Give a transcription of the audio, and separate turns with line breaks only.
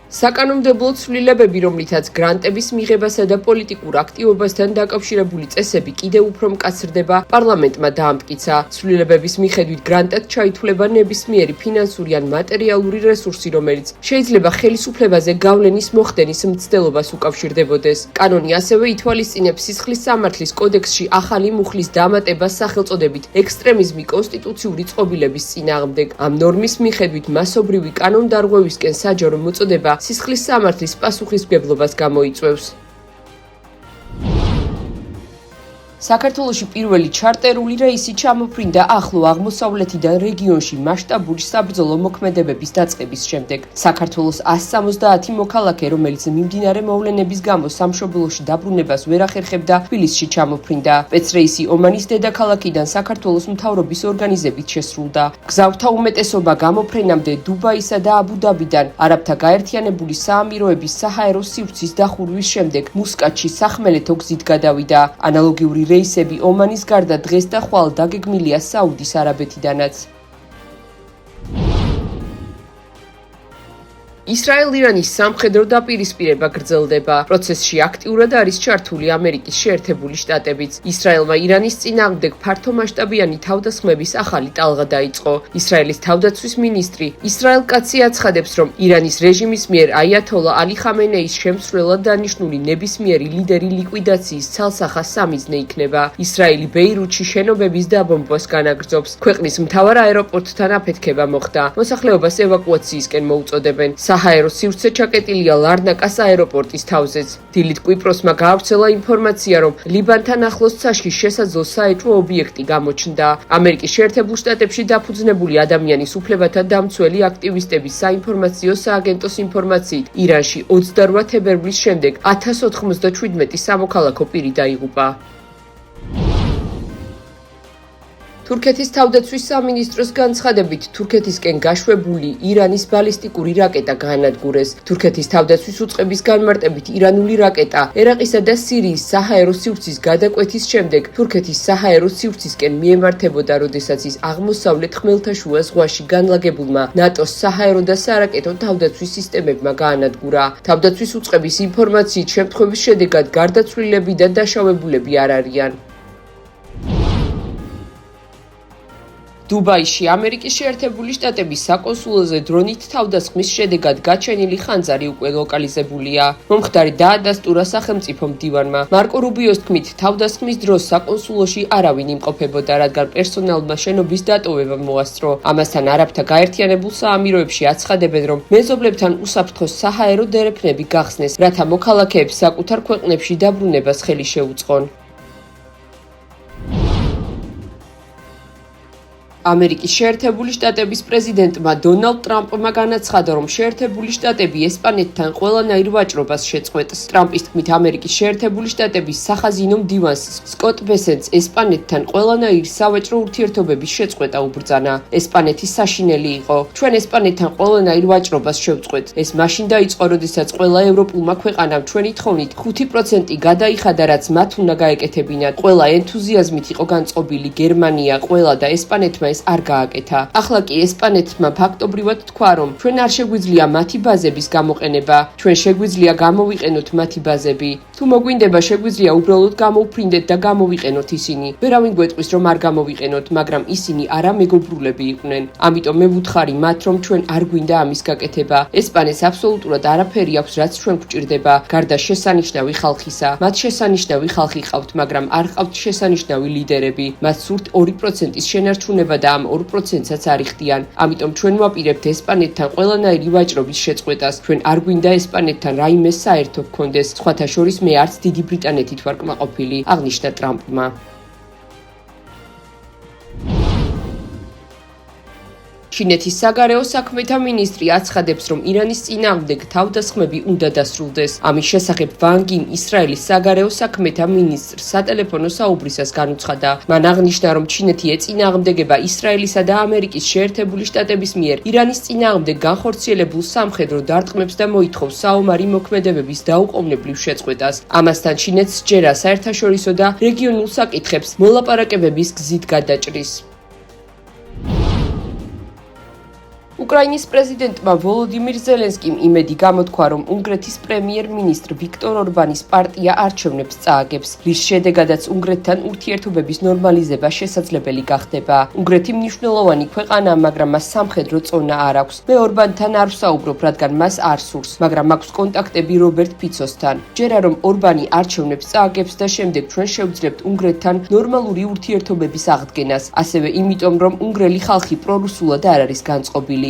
საკანონმდებლო ცვლილებები, რომლითაც გრანტების მიღებასა და პოლიტიკურ აქტივობასთან დაკავშირებული წესები კიდევ უფრო მკაცრდება, პარლამენტმა დაამტკიცა. ცვლილებების მიხედვით გრანტად ჩაითვლება ნებისმიერი ფინანსური ან მატერიალური რესურსი, რომელიც შეიძლება ხელისუფლებაზე გავლენის მოხდენის მცდელობას უკავშირდებოდეს. კანონი ასევე ითვალისწინებს სისხლის სამართლის კოდექსში ახალი მუხლის დამატებას სახელწოდებით ექსტრემიზმი კონსტიტუციური წყობილების წინააღმდეგ. ამ ნორმის მიხედვით მასობრივი კანონდარღვევისკენ საჯარო მოწოდება სისხლის სამართლის პასუხისმგებლობას გამოიწვევს. საქართველოში პირველი ჩარტერული რეისი ჩამოფრინდა ახლო აღმოსავლეთიდან რეგიონში მასშტაბური საბრძოლო მოქმედებების დაწყების შემდეგ. საქართველოს 170 მოქალაქე, რომელიც მიმდინარე მოვლენების გამო სამშობლოში დაბრუნებას ვერ ახერხებდა, თბილისში ჩამოფრინდა. სპეცრეისი ომანის დედაქალაქიდან საქართველოს მთავრობის ორგანიზებით შესრულდა. გზავთა უმეტესობა გამოფრენამდე დუბაისა და აბუ-დაბიდან არაბთა გაერთიანებული საამიროების საჰაერო სივრცის დახურვის შემდეგ მუსკატში სახმელეთო გზით გადავიდა. ანალოგიური რეისები ომანის გარდა დღეს და ხვალ დაგეგმილია საუდის არაბეთიდანაც. ისრაელ-ირანის სამხედრო დაპირისპირება გრძელდება. პროცესში აქტიურად არის ჩართული ამერიკის შეერთებული შტატებიც. ისრაელმა ირანის წინააღმდეგ ფართომასშტაბიანი თავდასხმების ახალი ტალღა დაიწყო. ისრაელის თავდაცვის მინისტრი ისრაელ კაცი აცხადებს, რომ ირანის რეჟიმის მიერ აიათოლა ალი ხამენეის შემცვლელად დანიშნული ნებისმიერი ლიდერი ლიკვიდაციის ცალსახა სამიზნე იქნება. ისრაელი ბეირუთში შენობების დაბომბვას განაგრძობს. ქვეყნის მთავარ აეროპორტთან აფეთქება მოხდა. მოსახლეობას ევაკუაციისკენ მოუწოდებენ. საჰაერო სივრცე ჩაკეტილია ლარნაკას აეროპორტის თავზეც. დილით კვიპროსმა გაავრცელა ინფორმაცია, რომ ლიბანთან ახლოს ცაშქის შესაძლო საეჭვო ობიექტი გამოჩნდა. ამერიკის შეერთებულ შტატებში დაფუძნებული ადამიანის უფლებათა დამცველი აქტივისტების საინფორმაციო სააგენტოს ინფორმაციით, ირანში 28 თებერვლის შემდეგ 1097 სამოქალაქო პირი დაიღუპა. თურქეთის თავდაცვის სამინისტროს განცხადებით, თურქეთისკენ გაშვებული ირანის ბალისტიკური რაკეტა გაანადგურეს. თურქეთის თავდაცვის უწყების განმარტებით, ირანული რაკეტა ერაყისა და სირიის საჰაერო სივრცის გადაკვეთის შემდეგ თურქეთის საჰაერო სივრცისკენ მიემართებოდა, როდესაც ის აღმოსავლეთ ხმელთაშუა ზღვაში განლაგებულმა ნატოს საჰაერო და სარაკეტო თავდაცვის სისტემებმა გაანადგურა. თავდაცვის უწყების ინფორმაციით, შემთხვევის შედეგად გარდაცვლილები და დაშავებულები არ არიან. დუბაიში ამერიკის შეერთებული შტატების საკონსულოზე დრონით თავდასხმის შედეგად გაჩენილი ხანძარი უკვე ლოკალიზებულია. მომხდარი დაადასტურა სახელმწიფო მდივანმა. მარკო რუბიოს თქმით, თავდასხმის დროს საკონსულოში არავინ იმყოფებოდა, რადგან პერსონალმა შენობის დატოვება მოასწრო. ამასთან არაბთა გაერთიანებულ საამიროებში აცხადებენ, რომ მეზობლებთან უსაფრთხო საჰაერო დერეფნები გახსნეს, რათა მოქალაქეებს საკუთარ ქვეყნებში დაბრუნებას ხელი შეუწყონ. ამერიკის შეერთებული შტატების პრეზიდენტმა დონალდ ტრამპმა განაცხადა, რომ შეერთებული შტატები ესპანეთთან ყველანაირ ვაჭრობას შეწყვეტს. ტრამპის თქმით, ამერიკის შეერთებული შტატების სახაზინო მდივანს სკოტ ბესენტს ესპანეთთან ყველანაირ სავაჭრო ურთიერთობების შეწყვეტა უბრძანა. ესპანეთი საშინელი იყო. ჩვენ ესპანეთთან ყველანაირ ვაჭრობას შევწყვეტ. ეს მაშინ დაიწყო, როდესაც ყველა ევროპულმა ქვეყანამ ჩვენი თხოვნით 5% გადაიხადა, რაც მათ უნდა გაეკეთებინათ. ყველა ენთუზიაზმით იყო განწყობილი გერმანია, ყველა და ესპანეთმა ეს არ გააკეთა. ახლა კი ესპანეთმა ფაქტობრივად თქვა, რომ ჩვენ არ შეგვიძლია მათი ბაზების გამოყენება. ჩვენ შეგვიძლია გამოვიყენოთ მათი ბაზები. თუ მოგვინდება, შეგვიძლია უბრალოდ გამოვფრინდეთ და გამოვიყენოთ ისინი. ვერავინ გვეტყვის, რომ არ გამოვიყენოთ, მაგრამ ისინი არა მეგობრულები იყვნენ. ამიტომ მე ვუთხარი მათ, რომ ჩვენ არ გვინდა ამის გაკეთება. ესპანეთს აბსოლუტურად არაფერი აქვს, რაც ჩვენ გვჭირდება, გარდა შესანიშნავი ხალხისა. მათ შესანიშნავი ხალხი ყავთ, მაგრამ არ ყავთ შესანიშნავი ლიდერები. მათ სურთ 2%-ის შენარჩუნება და ამ 2%-საც არ იხდიან. ამიტომ ჩვენ ვაპირებთ ესპანეთთან ყველანაირი ვაჭრობის შეწყვეტას. ჩვენ არ გვინდა ესპანეთთან რაიმე საერთო გქონდეს. სხვათა შორის მე არც დიდი ბრიტანეთით ვარ კმაყოფილი, აღნიშნა ტრამპმა. ჩინეთის საგარეო საქმეთა მინისტრი აცხადებს, რომ ირანის წინააღმდეგ თავდასხმები უნდა დასრულდეს. ამის შესახებ ვან გიმ ისრაელის საგარეო საქმეთა მინისტრს სატელეფონო საუბრისას განუცხადა. მან აღნიშნა, რომ ჩინეთი ეწინააღმდეგება ისრაელისა და ამერიკის შეერთებული შტატების მიერ ირანის წინააღმდეგ განხორციელებულ სამხედრო დარტყმებს და მოითხოვს საომარი მოქმედებების დაუყოვნებლივ შეწყვეტას. ამასთან ჩინეთს სჯერა საერთაშორისო და რეგიონულ საკითხებს მოლაპარაკებების გზით გადაჭრის. უკრაინის პრეზიდენტმა ვოლოდიმირ ზელენსკიმ იმედი გამოთქვა, რომ უნგრეთის პრემიერ-მინისტრ ვიქტორ ორბანის პარტია არჩევნებს წააგებს, რის შედეგადაც უნგრეთთან ურთიერთობების ნორმალიზება შესაძლებელი გახდება. უნგრეთი მნიშვნელოვანი ქვეყანაა, მაგრამ მას სამხედრო წონა არ აქვს. მე ორბანთან არ ვსაუბრობ, რადგან მას არ სურს, მაგრამ აქვს კონტაქტები რობერტ ფიცოსთან. ჯერა რომ ორბანი არჩევნებს წააგებს და შემდეგ ჩვენ შევძლებთ უნგრეთთან ნორმალური ურთიერთობების აღდგენას, ასევე იმიტომ რომ უნგრელი ხალხი პრორუსულად არ არის განწყობილი.